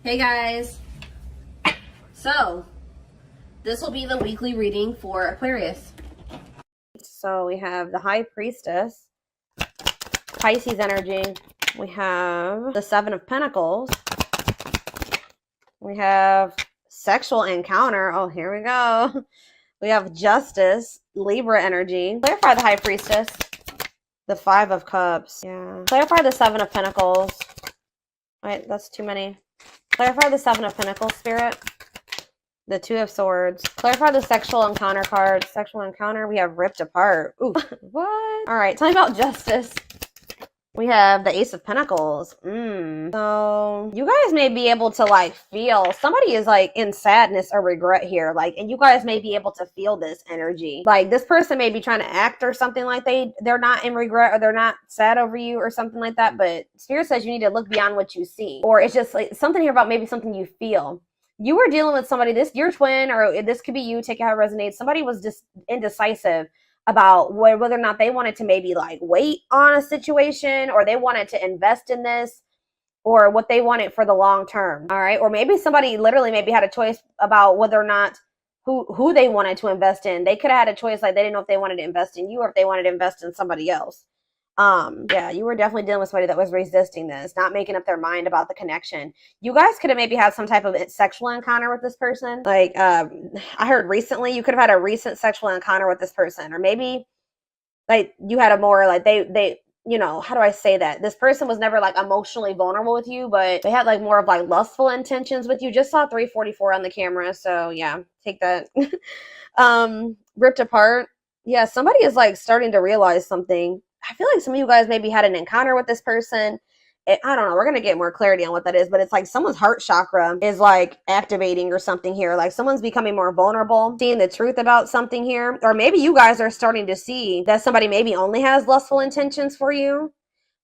Hey guys, so this will be the weekly reading for Aquarius. So we have the High Priestess, Pisces energy, we have the Seven of Pentacles, we have sexual encounter, oh here we go, we have Justice, Libra energy, clarify the High Priestess, the Five of Cups, yeah, clarify the Seven of Pentacles, wait, that's too many. Clarify the Seven of Pentacles, Spirit. The Two of Swords. Clarify the sexual encounter card. Sexual encounter, we have ripped apart. Ooh, what? All right, tell me about Justice. We have the Ace of Pentacles. So you guys may be able to like feel somebody is like in sadness or regret here. Like, and you guys may be able to feel this energy. Like this person may be trying to act or something like they're not in regret or they're not sad over you or something like that. But Spirit says you need to look beyond what you see. Or it's just like something here about maybe something you feel. You were dealing with somebody, your twin, or this could be you, take it how it resonates. Somebody was just indecisive about whether or not they wanted to maybe like wait on a situation or they wanted to invest in this or what they wanted for the long term. All right. Or maybe somebody literally maybe had a choice about whether or not who they wanted to invest in. They could have had a choice. Like they didn't know if they wanted to invest in you or if they wanted to invest in somebody else. Yeah, you were definitely dealing with somebody that was resisting this, not making up their mind about the connection. You guys could have maybe had some type of sexual encounter with this person. Like, I heard recently you could have had a recent sexual encounter with this person, or maybe like you had a more like they, you know, how do I say that? This person was never like emotionally vulnerable with you, but they had like more of like lustful intentions with you. Just saw 344 on the camera. So yeah, take that. Ripped apart. Yeah, somebody is like starting to realize something. I feel like some of you guys maybe had an encounter with this person. I don't know. We're going to get more clarity on what that is, but it's like someone's heart chakra is like activating or something here. Like someone's becoming more vulnerable, seeing the truth about something here. Or maybe you guys are starting to see that somebody maybe only has lustful intentions for you,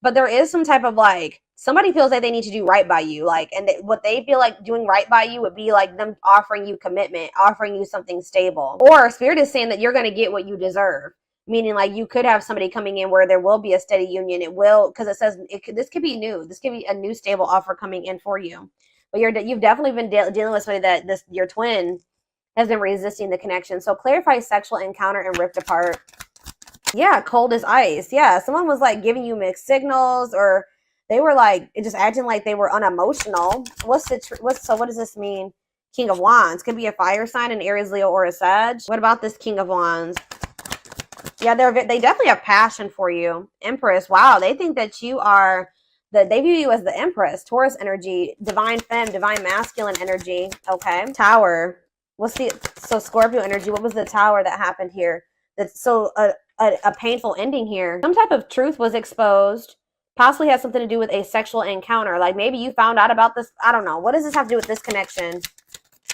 but there is some type of like, somebody feels like they need to do right by you. Like, and what they feel like doing right by you would be like them offering you commitment, offering you something stable. Or Spirit is saying that you're going to get what you deserve. Meaning like you could have somebody coming in where there will be a steady union. It will, because it says this could be new. This could be a new stable offer coming in for you. But you've definitely been dealing with somebody that your twin has been resisting the connection. So clarify sexual encounter and ripped apart. Yeah, cold as ice. Yeah, someone was like giving you mixed signals, or they were like just acting like they were unemotional. So what does this mean? King of Wands could be a fire sign, an Aries, Leo, or a Sag. What about this King of Wands? Yeah, they definitely have passion for you. Empress, wow, they think that you are, they view you as the Empress. Taurus energy, divine femme, divine masculine energy. Okay, Tower. So Scorpio energy, what was the Tower that happened here? That's so a painful ending here. Some type of truth was exposed. Possibly has something to do with a sexual encounter. Like maybe you found out about this. I don't know. What does this have to do with this connection?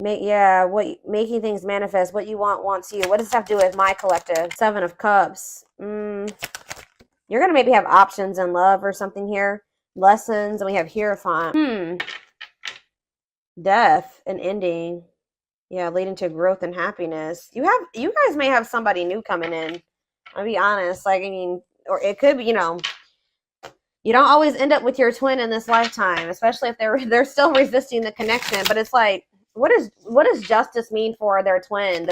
Making things manifest. What you want wants you. What does this have to do with my collective? Seven of Cups. You're gonna maybe have options in love or something here. Lessons, and we have Hierophant. Death and ending. Yeah, leading to growth and happiness. You guys may have somebody new coming in. I'll be honest. Like, I mean, or it could be, you know, you don't always end up with your twin in this lifetime, especially if they're still resisting the connection. But it's like, what does justice mean for their twin?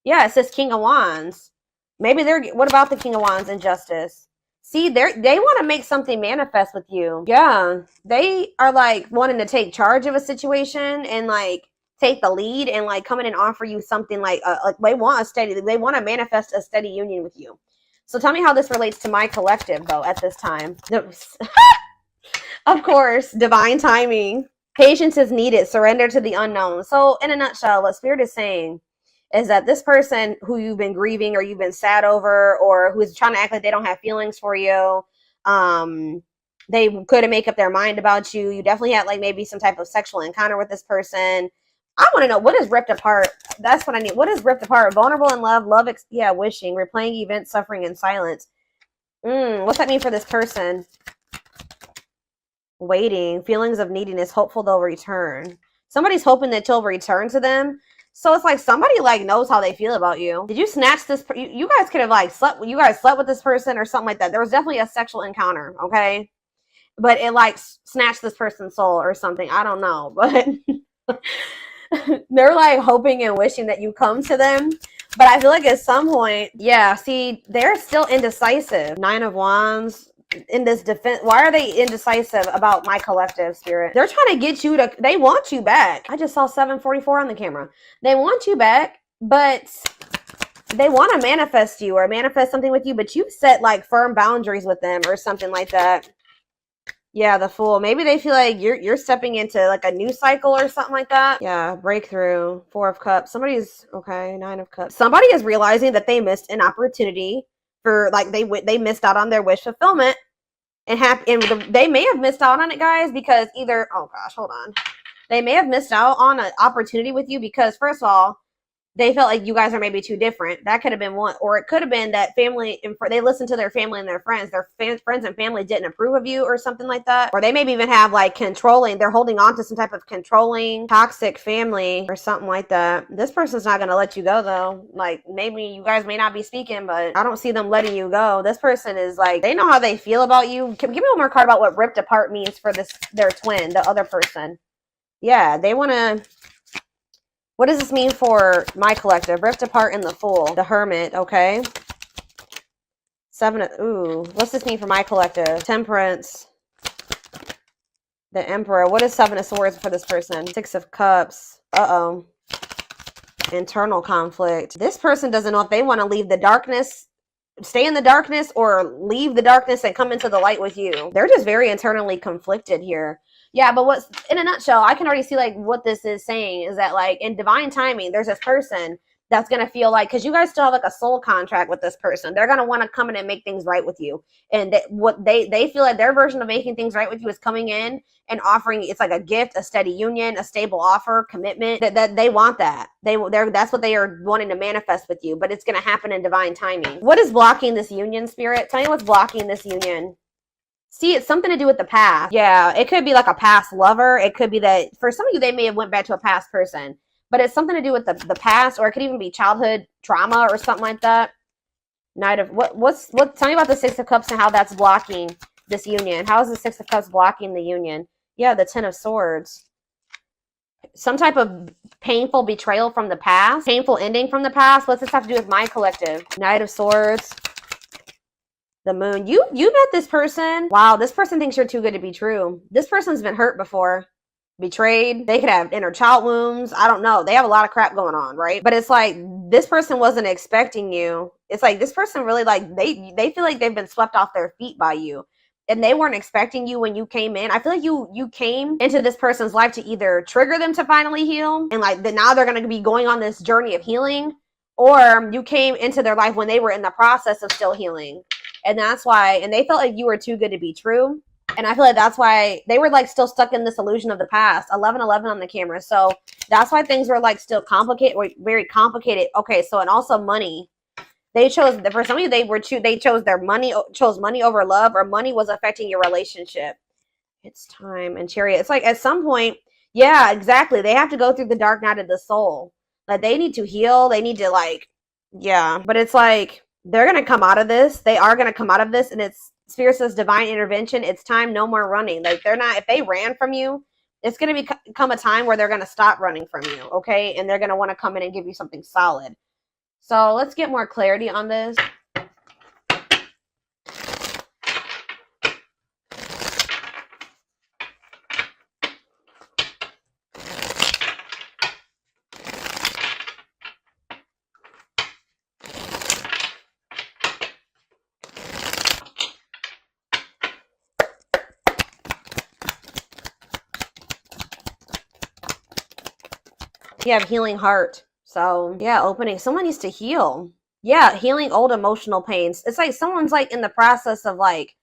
Yeah, it says King of Wands. Maybe what about the King of Wands and Justice? See, they want to make something manifest with you. Yeah, they are like wanting to take charge of a situation and like take the lead and like come in and offer you something like they want to manifest a steady union with you. So tell me how this relates to my collective though at this time. Of course, divine timing. Patience is needed. Surrender to the unknown. So in a nutshell, what Spirit is saying is that this person who you've been grieving or you've been sad over or who's trying to act like they don't have feelings for you, they couldn't make up their mind about you. You definitely had like maybe some type of sexual encounter with this person. I want to know, what is ripped apart? That's what I need. What is ripped apart? Vulnerable in love, wishing, replaying events, suffering in silence. What's that mean for this person? Waiting, feelings of neediness, hopeful they'll return. Somebody's hoping that you'll return to them. So it's like somebody like knows how they feel about you. Did you snatch this? You guys could have like slept with this person or something like that. There was definitely a sexual encounter, okay? but it like snatched this person's soul or something. I don't know, but they're like hoping and wishing that you come to them. But I feel like at some point, yeah, see, they're still indecisive. 9 of Wands in this defense. Why are they indecisive about my collective, Spirit? They're trying to get you to, they want you back. I just saw 744 on the camera. They want you back, but they want to manifest you or manifest something with you, but you've set like firm boundaries with them or something like that. Yeah, the Fool. Maybe they feel like you're stepping into like a new cycle or something like that. Yeah, breakthrough. 4 of Cups. Somebody's okay. 9 of Cups. Somebody is realizing that they missed an opportunity for like they missed out on their wish fulfillment and they may have missed out on it, guys, because either oh gosh, hold on. They may have missed out on an opportunity with you because first of all, they felt like you guys are maybe too different. That could have been one. Or it could have been that family, they listened to their family and their friends. Their friends and family didn't approve of you or something like that. Or they maybe even have like controlling. They're holding on to some type of controlling, toxic family or something like that. This person's not going to let you go though. Like maybe you guys may not be speaking, but I don't see them letting you go. This person is like, they know how they feel about you. Give me one more card about what ripped apart means for their twin, the other person. Yeah, they want to... What does this mean for my collective? Ripped apart in the Fool. The Hermit, okay. 7 of... Ooh. What's this mean for my collective? Temperance. The Emperor. What is 7 of Swords for this person? 6 of Cups. Uh-oh. Internal conflict. This person doesn't know if they want to leave the darkness, stay in the darkness, or leave the darkness and come into the light with you. They're just very internally conflicted here. Yeah, but what's in a nutshell, I can already see like what this is saying is that like in divine timing, there's this person that's going to feel like, because you guys still have like a soul contract with this person, they're going to want to come in and make things right with you. And what they feel like their version of making things right with you is coming in and offering, it's like a gift, a steady union, a stable offer, commitment, that they want that. That's what they are wanting to manifest with you, but it's going to happen in divine timing. What is blocking this union, Spirit? Tell me what's blocking this union. See, it's something to do with the past. Yeah, it could be like a past lover. It could be that for some of you, they may have went back to a past person, but it's something to do with the past, or it could even be childhood trauma or something like that. Knight of tell me about the 6 of Cups and how that's blocking this union. How is the 6 of Cups blocking the union? Yeah, the 10 of Swords. Some type of painful betrayal from the past, painful ending from the past. What's this have to do with my collective? Knight of Swords. The Moon. You met this person. Wow, this person thinks you're too good to be true. This person's been hurt before. Betrayed. They could have inner child wounds. I don't know. They have a lot of crap going on, right? But it's like this person wasn't expecting you. It's like this person really like they feel like they've been swept off their feet by you. And they weren't expecting you when you came in. I feel like you came into this person's life to either trigger them to finally heal, and like now they're going to be going on this journey of healing, or you came into their life when they were in the process of still healing. And that's why, and they felt like you were too good to be true. And I feel like that's why they were like still stuck in this illusion of the past. 1111 on the camera. So that's why things were like still complicated, or very complicated. Okay, so and also money. They chose, for some of you, they chose money over love, or money was affecting your relationship. It's time. And Chariot. It's like at some point, yeah, exactly. They have to go through the dark night of the soul. Like they need to heal. They need to like, yeah. But it's like, they're going to come out of this. They are going to come out of this. And it's Spirit says divine intervention. It's time. No more running. Like they're not, if they ran from you, it's going to become a time where they're going to stop running from you. Okay. And they're going to want to come in and give you something solid. So let's get more clarity on this. You have healing heart. So yeah, opening. Someone needs to heal. Yeah, healing old emotional pains. It's like someone's like in the process of like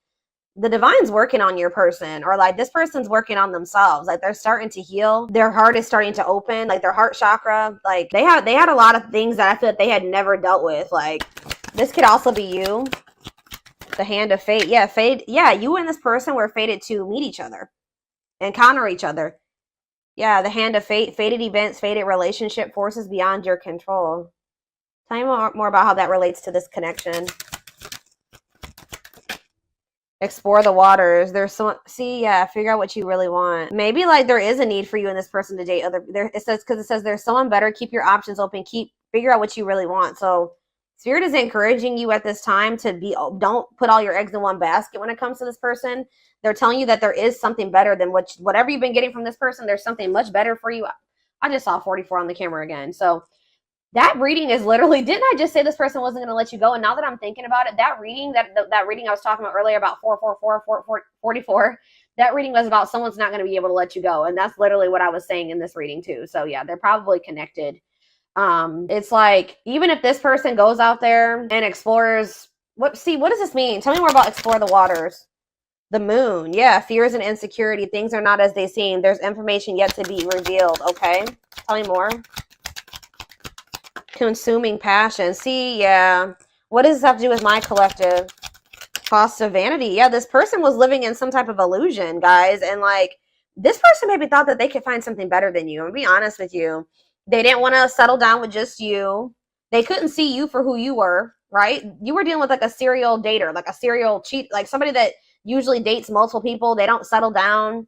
the divine's working on your person, or like this person's working on themselves. Like they're starting to heal. Their heart is starting to open, like their heart chakra. Like they had a lot of things that I feel like they had never dealt with. Like this could also be you. The Hand of Fate. Yeah, fate. Yeah, you and this person were fated to meet each other, encounter each other. Yeah, the Hand of Fate, fated events, fated relationship, forces beyond your control. Tell me more about how that relates to this connection. Explore the waters. There's so, see, yeah, figure out what you really want. Maybe like there is a need for you and this person to date other there. It says, because it says there's someone better. Keep your options open. Figure out what you really want. So Spirit is encouraging you at this time to don't put all your eggs in one basket when it comes to this person. They're telling you that there is something better than whatever you've been getting from this person. There's something much better for you. I just saw 44 on the camera again. So that reading is literally, didn't I just say this person wasn't going to let you go? And now that I'm thinking about it, that reading, that reading I was talking about earlier about 44, that reading was about someone's not going to be able to let you go. And that's literally what I was saying in this reading too. So yeah, they're probably connected. It's like, even if this person goes out there and explores, what does this mean? Tell me more about explore the waters. The moon. Yeah, fears and insecurity. Things are not as they seem. There's information yet to be revealed. Okay. Tell me more. Consuming passion. See, yeah. What does this have to do with my collective? Cost of vanity. Yeah, this person was living in some type of illusion, guys. And like, this person maybe thought that they could find something better than you. I'm gonna be honest with you. They didn't want to settle down with just you. They couldn't see you for who you were, right? You were dealing with like a serial dater, like a serial cheat, like somebody that usually dates multiple people. They don't settle down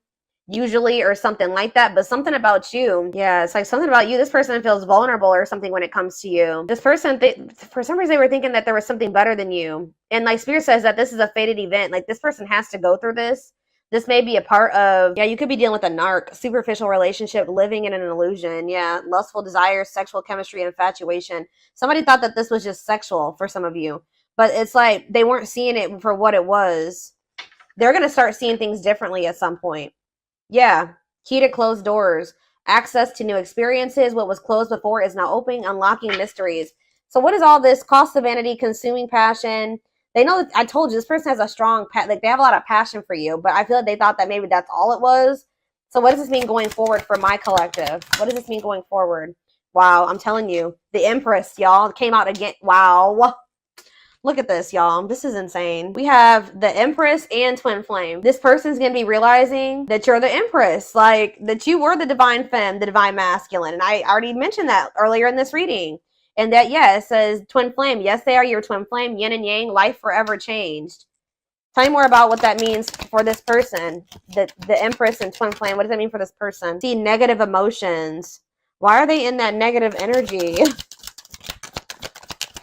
usually or something like that, but something about you. Yeah, it's like something about you. This person feels vulnerable or something when it comes to you. This person, for some reason, they were thinking that there was something better than you. And like Spirit says that this is a fated event. Like this person has to go through this. This may be a part of, yeah, you could be dealing with a narc, superficial relationship, living in an illusion. Yeah, lustful desires, sexual chemistry, infatuation. Somebody thought that this was just sexual for some of you, but it's like they weren't seeing it for what it was. They're going to start seeing things differently at some point. Yeah, key to closed doors, access to new experiences. What was closed before is now opening, unlocking mysteries. So what is all this? Cost of vanity, consuming passion. They know that I told you this person has a strong, like they have a lot of passion for you, but I feel like they thought that maybe that's all it was. So what does this mean going forward for my collective? What does this mean going forward? Wow, I'm telling you, the Empress, y'all, came out again. Wow. Look at this, y'all. This is insane. We have the Empress and Twin Flame. This person's going to be realizing that you're the Empress, like that you were the divine femme, the divine masculine. And I already mentioned that earlier in this reading. And that, yeah, it says Twin Flame. Yes, they are your Twin Flame, yin and yang, life forever changed. Tell me more about what that means for this person. The Empress and Twin Flame. What does that mean for this person? See, negative emotions. Why are they in that negative energy?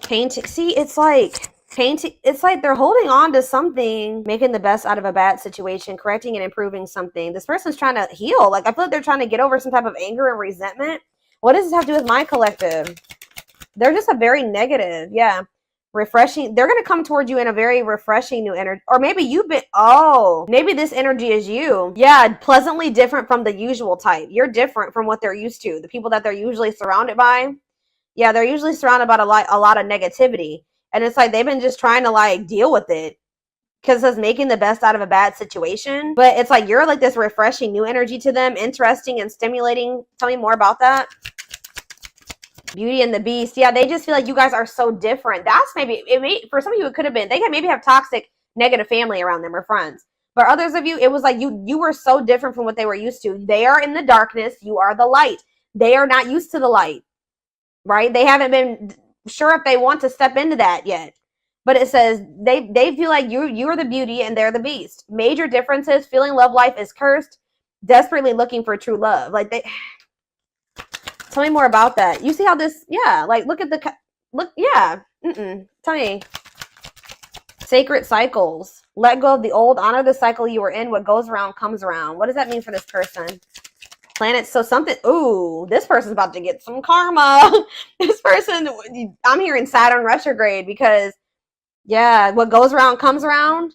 Painting. See, it's like painting. It's like they're holding on to something, making the best out of a bad situation, correcting and improving something. This person's trying to heal. Like I feel like they're trying to get over some type of anger and resentment. What does this have to do with my collective? They're just a very negative, yeah, refreshing. They're going to come towards you in a very refreshing new energy. Or maybe you've been, maybe this energy is you. Yeah, pleasantly different from the usual type. You're different from what they're used to. The people that they're usually surrounded by. Yeah, they're usually surrounded by a lot of negativity. And it's like they've been just trying to like deal with it. Because it says making the best out of a bad situation. But it's like you're like this refreshing new energy to them. Interesting and stimulating. Tell me more about that. Beauty and the Beast. Yeah, they just feel like you guys are so different. That's maybe, for some of you, it could have been, they could maybe have toxic, negative family around them or friends. But others of you, it was like you were so different from what they were used to. They are in the darkness. You are the light. They are not used to the light, right? They haven't been sure if they want to step into that yet. But it says they feel like you're the beauty and they're the beast. Major differences. Feeling love life is cursed. Desperately looking for true love. Like they... Tell me more about that. You see how this, yeah, like look at the, look, yeah. Tell me. Sacred cycles. Let go of the old, honor the cycle you were in. What goes around comes around. What does that mean for this person? Planets, so something, ooh, this person's about to get some karma. This person, I'm hearing Saturn retrograde because, yeah, what goes around comes around.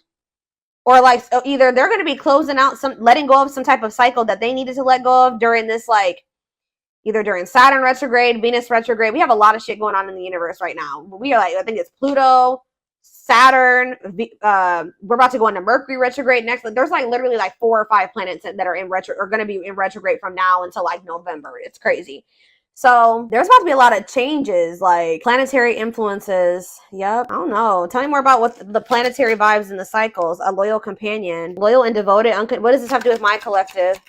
Or like, so either they're going to be closing out letting go of some type of cycle that they needed to let go of during this, like, either during Saturn retrograde, Venus retrograde. We have a lot of shit going on in the universe right now. We are like, I think it's Pluto, Saturn. We're about to go into Mercury retrograde next. There's like literally like 4 or 5 planets that are in retro or going to be in retrograde from now until like November. It's crazy. So there's about to be a lot of changes, like planetary influences. Yep. I don't know. Tell me more about what the planetary vibes and the cycles. A loyal companion, loyal and devoted. What does this have to do with my collective?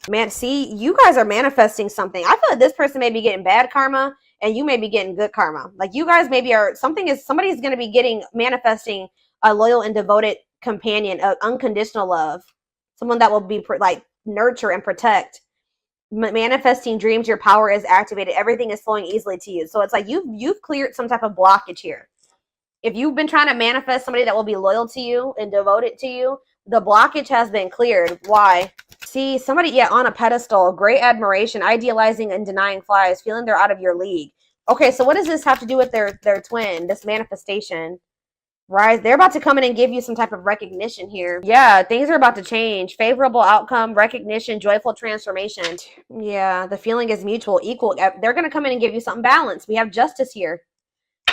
Man, see, you guys are manifesting something. I feel like this person may be getting bad karma and you may be getting good karma. Like you guys maybe are, somebody's going to be manifesting a loyal and devoted companion, unconditional love, someone that will be like nurture and protect. Manifesting dreams, your power is activated. Everything is flowing easily to you. So it's like you've cleared some type of blockage here. If you've been trying to manifest somebody that will be loyal to you and devoted to you, the blockage has been cleared. Why? See, somebody, yeah, on a pedestal, great admiration, idealizing and denying flies, feeling they're out of your league. Okay, so what does this have to do with their twin, this manifestation? Right, they're about to come in and give you some type of recognition here. Yeah, things are about to change. Favorable outcome, recognition, joyful transformation. Yeah, the feeling is mutual, equal. They're going to come in and give you something balanced. We have justice here.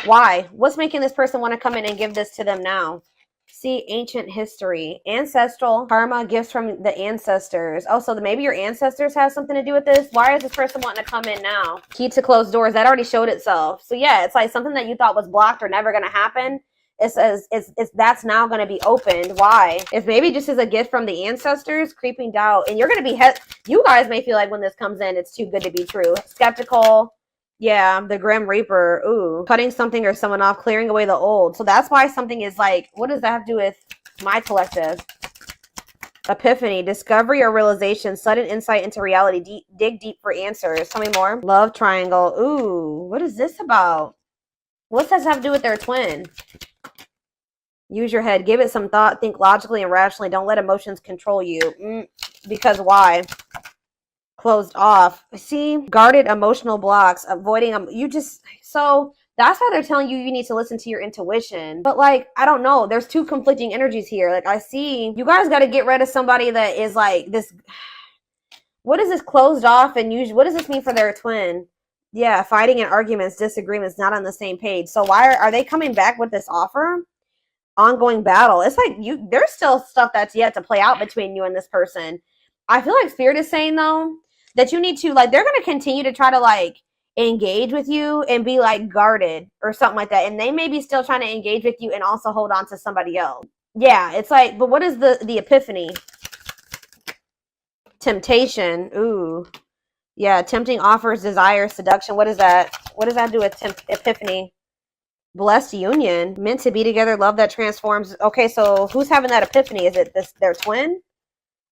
Why? What's making this person want to come in and give this to them now? See, ancient history, ancestral, karma, gifts from the ancestors. Oh, so maybe your ancestors have something to do with this. Why is this person wanting to come in now? Key to closed doors. That already showed itself. So yeah, it's like something that you thought was blocked or never going to happen. It says that's now going to be opened. Why? If maybe just as a gift from the ancestors, creeping doubt, and you're going to be you guys may feel like when this comes in, it's too good to be true. Skeptical. Yeah, the Grim Reaper. Ooh, cutting something or someone off, clearing away the old. So that's why something is like, what does that have to do with my collective? Epiphany, discovery or realization, sudden insight into reality. Dig deep for answers. Tell me more. Love triangle. Ooh, what is this about? What does that have to do with their twin? Use your head. Give it some thought. Think logically and rationally. Don't let emotions control you. Because why? Closed off. See? Guarded emotional blocks. Avoiding them. So that's why they're telling you need to listen to your intuition. But like, I don't know. There's two conflicting energies here. Like I see you guys got to get rid of somebody that is like this. What is this closed off and what does this mean for their twin? Yeah. Fighting and arguments, disagreements, not on the same page. So why are they coming back with this offer? Ongoing battle. It's like there's still stuff that's yet to play out between you and this person. I feel like Spirit is saying though that you need to like, they're going to continue to try to like engage with you and be like guarded or something like that. And they may be still trying to engage with you and also hold on to somebody else. Yeah. It's like, but what is the epiphany? Temptation. Ooh. Yeah. Tempting offers, desire, seduction. What is that? What does that do with epiphany? Blessed union, meant to be together, love that transforms. Okay, so who's having that epiphany? Is it their twin?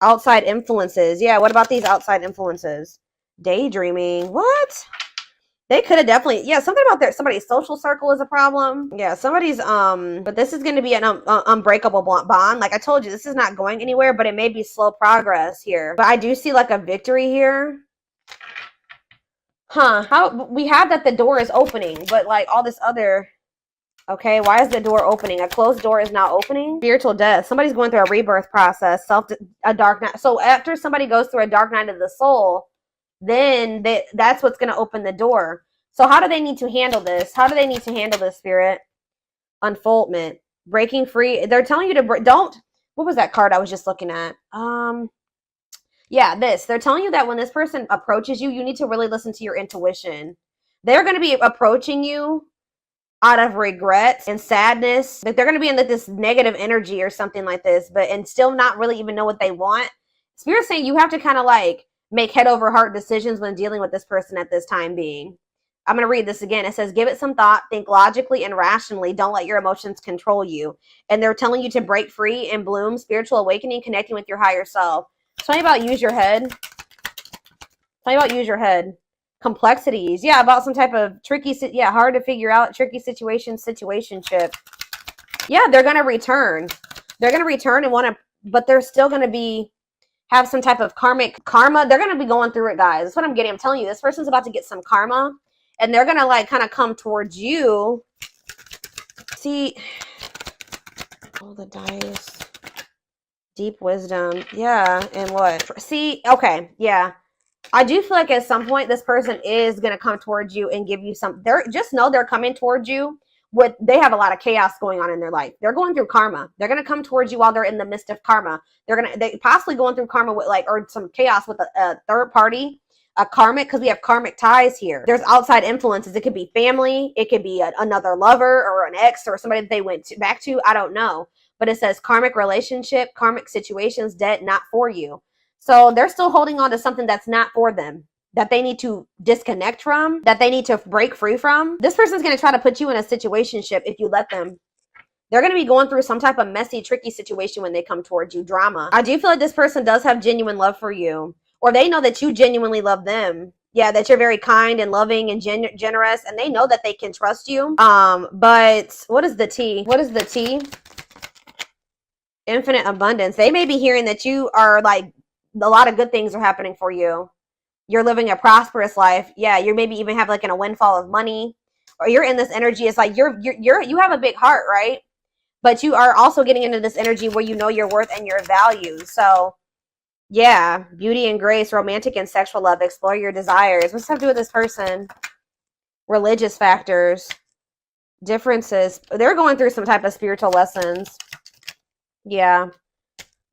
Outside influences. Yeah, what about these outside influences? Daydreaming. What? They could have definitely, yeah, something about somebody's social circle is a problem. Yeah, somebody's, but this is going to be an unbreakable bond. Like I told you, this is not going anywhere, but it may be slow progress here. But I do see like a victory here. Huh, how we have that the door is opening, but like all this other... Okay, why is the door opening? A closed door is not opening. Spiritual death. Somebody's going through a rebirth process. A dark night. So after somebody goes through a dark night of the soul, then that's what's going to open the door. So how do they need to handle this? How do they need to handle this, Spirit? Unfoldment. Breaking free. They're telling you to don't. What was that card I was just looking at? Yeah, this. They're telling you that when this person approaches you, you need to really listen to your intuition. They're going to be approaching you out of regret and sadness. Like they're going to be in this negative energy or something like this, and still not really even know what they want. Spirit's saying you have to kind of like make head over heart decisions when dealing with this person at this time being. I'm going to read this again. It says, give it some thought, think logically and rationally. Don't let your emotions control you. And they're telling you to break free and bloom, spiritual awakening, connecting with your higher self. Tell me about use your head. Tell me about use your head. Complexities. Yeah, about some type of tricky, hard to figure out, tricky situationship. Yeah, they're going to return. They're going to return and want to, but they're still going to have some type of karma. They're going to be going through it, guys. That's what I'm getting. I'm telling you, this person's about to get some karma and they're going to like kind of come towards you. See, all the dice. Deep wisdom. Yeah, and what? See, okay, yeah. I do feel like at some point this person is going to come towards you and give you some, just know they're coming towards you they have a lot of chaos going on in their life. They're going through karma. They're going to come towards you while they're in the midst of karma. They possibly going through karma with or some chaos with a third party, a karmic, because we have karmic ties here. There's outside influences. It could be family. It could be another lover or an ex or somebody that they went back to. I don't know. But it says karmic relationship, karmic situations, dead, not for you. So they're still holding on to something that's not for them, that they need to disconnect from, that they need to break free from. This person's going to try to put you in a situationship if you let them. They're going to be going through some type of messy, tricky situation when they come towards you. Drama. I do feel like this person does have genuine love for you, or they know that you genuinely love them. Yeah, that you're very kind and loving and generous, and they know that they can trust you. But what is the T? What is the T? Infinite abundance. They may be hearing that you are like, a lot of good things are happening for you. You're living a prosperous life. Yeah, you maybe even have like a windfall of money, or you're in this energy. It's like you have a big heart, right? But you are also getting into this energy where you know your worth and your value. So yeah, beauty and grace, romantic and sexual love, explore your desires. What's that have to do with this person? Religious factors, differences. They're going through some type of spiritual lessons. Yeah.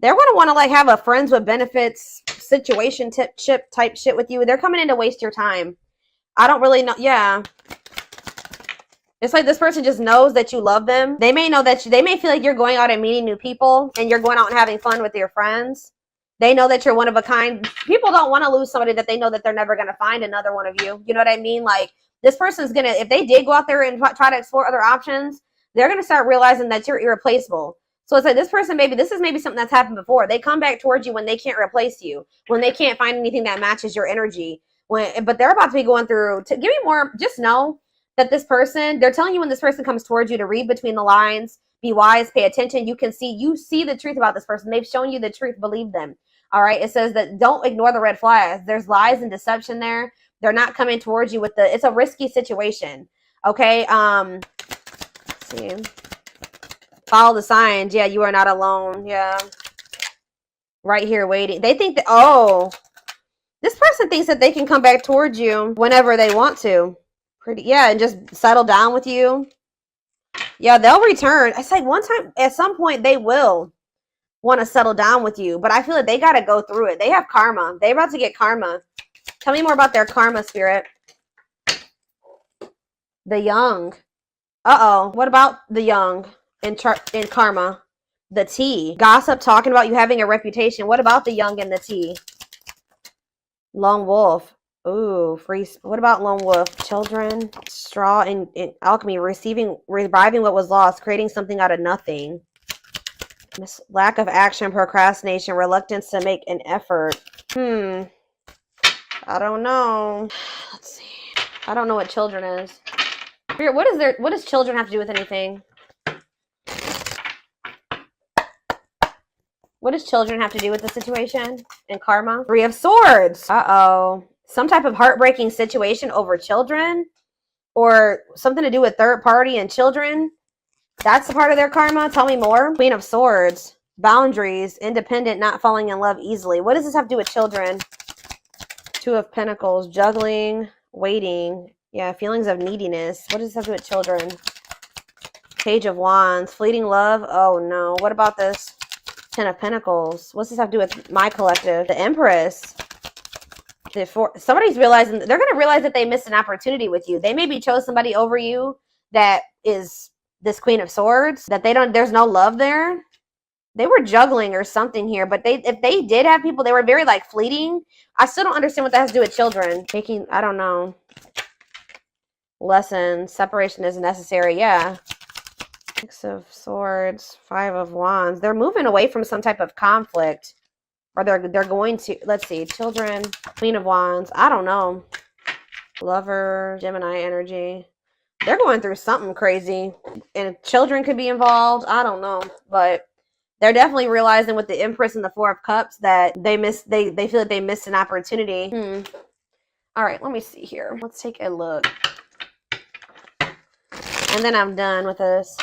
They're going to want to like have a friends with benefits situation type shit with you. They're coming in to waste your time. I don't really know. Yeah. It's like this person just knows that you love them. They may know that they may feel like you're going out and meeting new people and you're going out and having fun with your friends. They know that you're one of a kind. People don't want to lose somebody that they know that they're never going to find another one of you. You know what I mean? Like this person's going to, if they did go out there and try to explore other options, they're going to start realizing that you're irreplaceable. So it's like this person, this is maybe something that's happened before. They come back towards you when they can't replace you, when they can't find anything that matches your energy. But they're about to be going through, give me more, just know that this person, they're telling you when this person comes towards you to read between the lines, be wise, pay attention. You see the truth about this person. They've shown you the truth, believe them. All right. It says that don't ignore the red flags. There's lies and deception there. They're not coming towards you with it's a risky situation. Okay. Let's see. Follow the signs. Yeah, you are not alone. Yeah. Right here waiting. They think that, this person thinks that they can come back towards you whenever they want to. And just settle down with you. Yeah, they'll return. I say one time, at some point, they will want to settle down with you. But I feel like they got to go through it. They have karma. They're about to get karma. Tell me more about their karma, spirit. The young. What about the young? In karma, the T. Gossip, talking about you having a reputation. What about the young and the T? Lone wolf. Ooh, free. What about lone wolf? Children, straw, and alchemy. Reviving what was lost, creating something out of nothing. Lack of action, procrastination, reluctance to make an effort. I don't know. Let's see. I don't know what children is. Spirit, what does children have to do with anything? What does children have to do with the situation and karma? 3 of Swords. Some type of heartbreaking situation over children, or something to do with third party and children. That's a part of their karma. Tell me more. Queen of Swords. Boundaries. Independent, not falling in love easily. What does this have to do with children? 2 of Pentacles. Juggling. Waiting. Yeah, feelings of neediness. What does this have to do with children? Page of Wands. Fleeting love. Oh no. What about this? 10 of Pentacles. What's this have to do with my collective? The Empress. Somebody's realizing, they're going to realize that they missed an opportunity with you. They maybe chose somebody over you that is this Queen of Swords, that there's no love there. They were juggling or something here, but if they did have people, they were very like fleeting. I still don't understand what that has to do with children. I don't know. Lesson, separation is necessary. Yeah. 6 of Swords, 5 of Wands. They're moving away from some type of conflict. Or they're going to, let's see, children, Queen of Wands. I don't know. Lover, Gemini energy. They're going through something crazy. And children could be involved. I don't know. But they're definitely realizing with the Empress and the 4 of Cups that they feel like they missed an opportunity. All right, let me see here. Let's take a look. And then I'm done with this.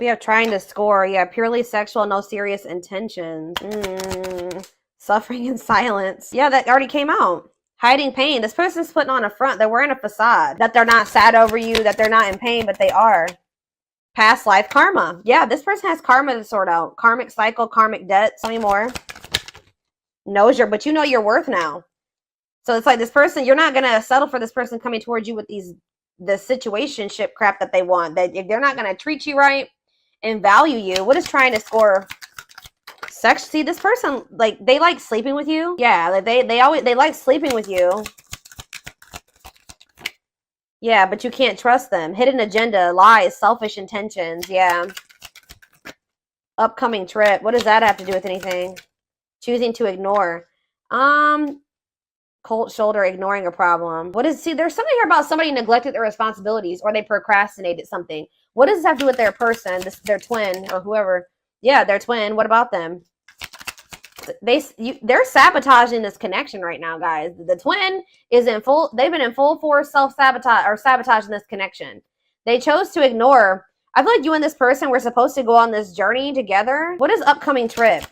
We have trying to score. Yeah, purely sexual, no serious intentions. Suffering in silence. Yeah, that already came out. Hiding pain. This person's putting on a front. They're wearing a facade. That they're not sad over you, that they're not in pain, but they are. Past life karma. Yeah, this person has karma to sort out. Karmic cycle, karmic debt. Tell me more. But you know your worth now. So it's like this person, you're not going to settle for this person coming towards you with the situationship crap that they want. That if they're not going to treat you right and value you. What is trying to score? Sex. See, this person, like, they like sleeping with you. Yeah, like they like sleeping with you. Yeah, but you can't trust them. Hidden agenda, lies, selfish intentions. Yeah. Upcoming trip. What does that have to do with anything? Choosing to ignore. Cold shoulder, ignoring a problem. What is, see, there's something here about somebody neglected their responsibilities or they procrastinated something. What does this have to do with their person, their twin or whoever? Yeah, their twin. What about them? They're sabotaging this connection right now, guys. The twin is in full, they've been in full force self-sabotage or sabotaging this connection. They chose to ignore. I feel like you and this person were supposed to go on this journey together. What is upcoming trip?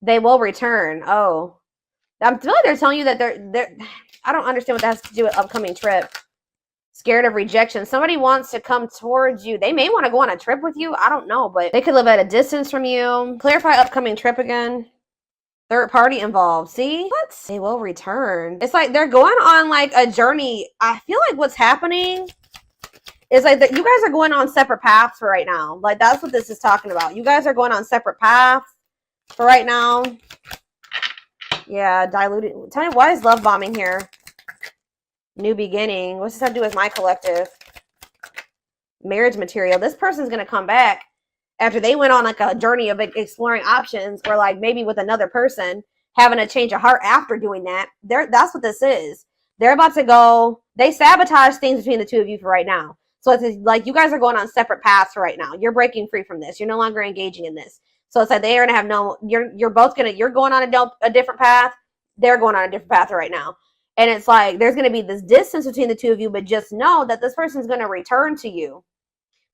They will return. Oh. I feel like they're telling you that they're I don't understand what that has to do with upcoming trip. Scared of rejection. Somebody wants to come towards you. They may want to go on a trip with you. I don't know, but they could live at a distance from you. Clarify upcoming trip again. Third party involved. See? What? They will return. It's like they're going on like a journey. I feel like what's happening is like that you guys are going on separate paths for right now. Like that's what this is talking about. You guys are going on separate paths for right now. Yeah, diluted. Tell me, why is love bombing here? New beginning. What's this have to do with my collective? Marriage material. This person's going to come back after they went on like a journey of exploring options or like maybe with another person, having a change of heart after doing that. That's what this is. They're about to go. They sabotage things between the two of you for right now. So it's like you guys are going on separate paths for right now. You're breaking free from this. You're no longer engaging in this. So it's like they are going to have no, you're both going to, you're going on a different path. They're going on a different path right now. And it's like, there's going to be this distance between the two of you, but just know that this person's going to return to you.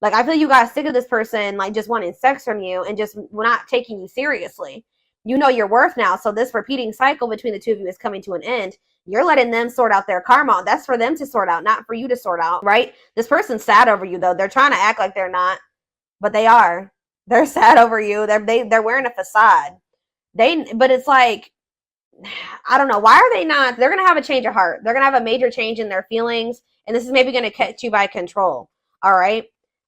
Like, I feel you guys sick of this person, like just wanting sex from you and just not taking you seriously. You know your worth now. So this repeating cycle between the two of you is coming to an end. You're letting them sort out their karma. That's for them to sort out, not for you to sort out, right? This person's sad over you though. They're trying to act like they're not, but they are. They're sad over you. They're wearing a facade. But it's like, I don't know. Why are they not? They're going to have a change of heart. They're going to have a major change in their feelings. And this is maybe going to catch you by control. All right.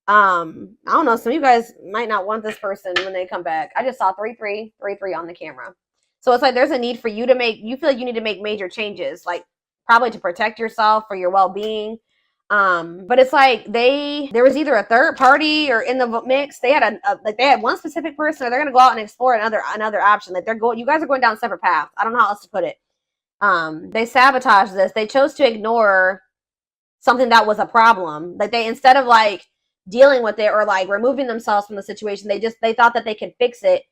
I don't know. Some of you guys might not want this person when they come back. I just saw 3-3 on the camera. So it's like, there's a need for you to you feel like you need to make major changes, like probably to protect yourself for your well-being. But it's like there was either a third party or in the mix. They had they had one specific person, or they're gonna go out and explore another option. Like you guys are going down separate paths. I don't know how else to put it. They sabotaged this. They chose to ignore something that was a problem. Like instead of like dealing with it or like removing themselves from the situation, they thought that they could fix it,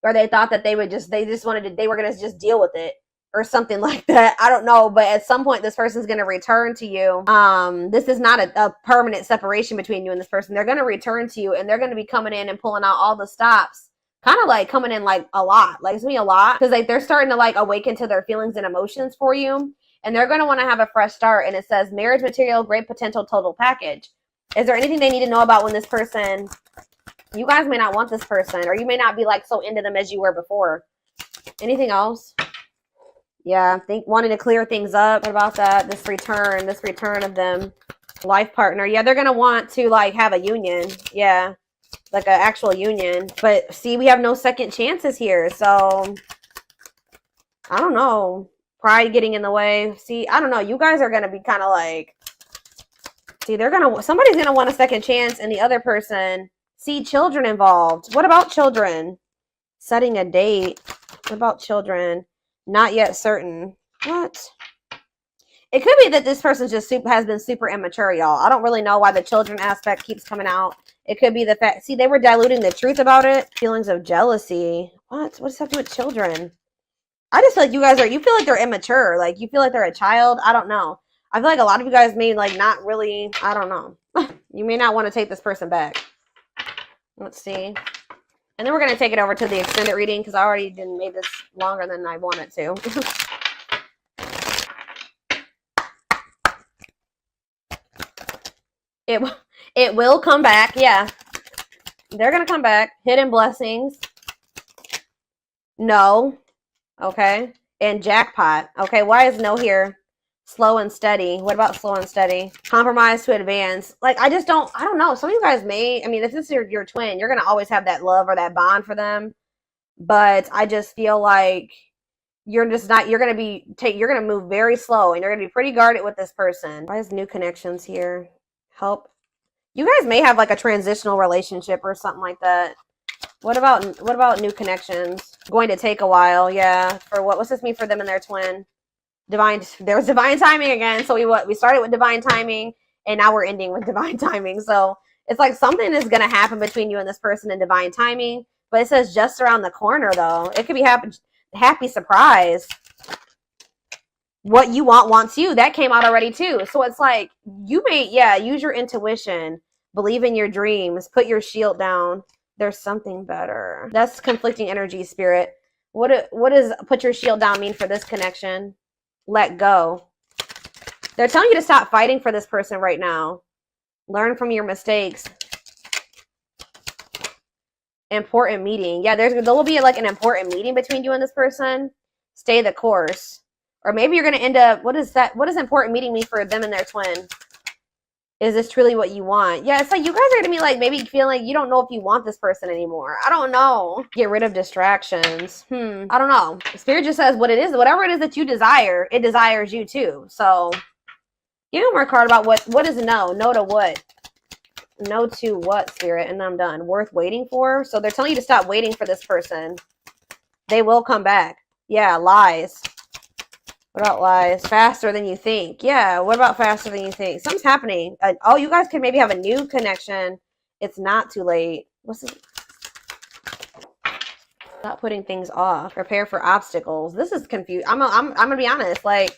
or they thought that they were gonna just deal with it. Or something like that. I don't know. But at some point, this person's going to return to you. This is not a permanent separation between you and this person. They're going to return to you, and they're going to be coming in and pulling out all the stops. Kind of like coming in like a lot. Like it's me a lot. Because like they're starting to like awaken to their feelings and emotions for you. And they're going to want to have a fresh start. And it says marriage material, great potential, total package. Is there anything they need to know about when this person... You guys may not want this person. Or you may not be like so into them as you were before. Anything else? Yeah, wanting to clear things up. What about that? This return of them. Life partner. Yeah, they're going to want to like have a union. Yeah, like an actual union. But see, we have no second chances here. So, I don't know. Pride getting in the way. See, I don't know. You guys are going to be kind of like, see, somebody's going to want a second chance and the other person. See, children involved. What about children? Setting a date. What about children? Not yet certain. What? It could be that this person just has been super immature, y'all. I don't really know why the children aspect keeps coming out. It could be the fact. See, they were diluting the truth about it. Feelings of jealousy. What? What does that have to do with children? I just feel like you feel like they're immature. Like you feel like they're a child. I don't know. I feel like a lot of you guys may like not really. I don't know. You may not want to take this person back. Let's see. And then we're going to take it over to the extended reading because I already made this longer than I wanted to. It will come back. Yeah. They're going to come back. Hidden blessings. No. Okay. And jackpot. Okay. Why is no here? Slow and steady. What about slow and steady? Compromise to advance. Like, I don't know. Some of you guys may, I mean, if this is your twin, you're going to always have that love or that bond for them. but I just feel like you're just not, you're going to move very slow, and you're going to be pretty guarded with this person. Why is new connections here? Help. You guys may have like a transitional relationship or something like that. What about new connections? Going to take a while, yeah. For what's this mean for them and their twin? There's divine timing again. So we started with divine timing, and now we're ending with divine timing. So it's like something is gonna happen between you and this person in divine timing. But it says just around the corner though. It could be happy surprise. What you want wants you. That came out already too. So it's like you may, use your intuition, believe in your dreams, put your shield down. There's something better. That's conflicting energy, spirit. What does put your shield down mean for this connection? Let go. They're telling you to stop fighting for this person right now. Learn from your mistakes. Important meeting. Yeah, there will be like an important meeting between you and this person. Stay the course. Or maybe you're going to end up, what does important meeting mean for them and their twin? Is this truly what you want? Yeah, it's like you guys are going to be like maybe feeling you don't know if you want this person anymore. I don't know. Get rid of distractions. I don't know. Spirit just says what it is. Whatever it is that you desire, it desires you too. So give me more card about what is no. No to what? No to what, Spirit? And I'm done. Worth waiting for? So they're telling you to stop waiting for this person. They will come back. Yeah, lies. What about lies? Faster than you think. Yeah, what about faster than you think? Something's happening. Oh, you guys can maybe have a new connection. It's not too late. What's this? Not putting things off. Prepare for obstacles. This is confused. I'm gonna be honest. Like,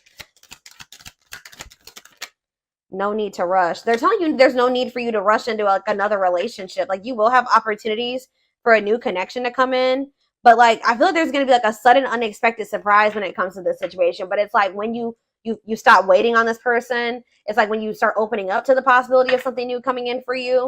no need to rush. They're telling you there's no need for you to rush into like another relationship. Like, you will have opportunities for a new connection to come in. But like, I feel like there's going to be like a sudden unexpected surprise when it comes to this situation. But it's like when you stop waiting on this person, it's like when you start opening up to the possibility of something new coming in for you.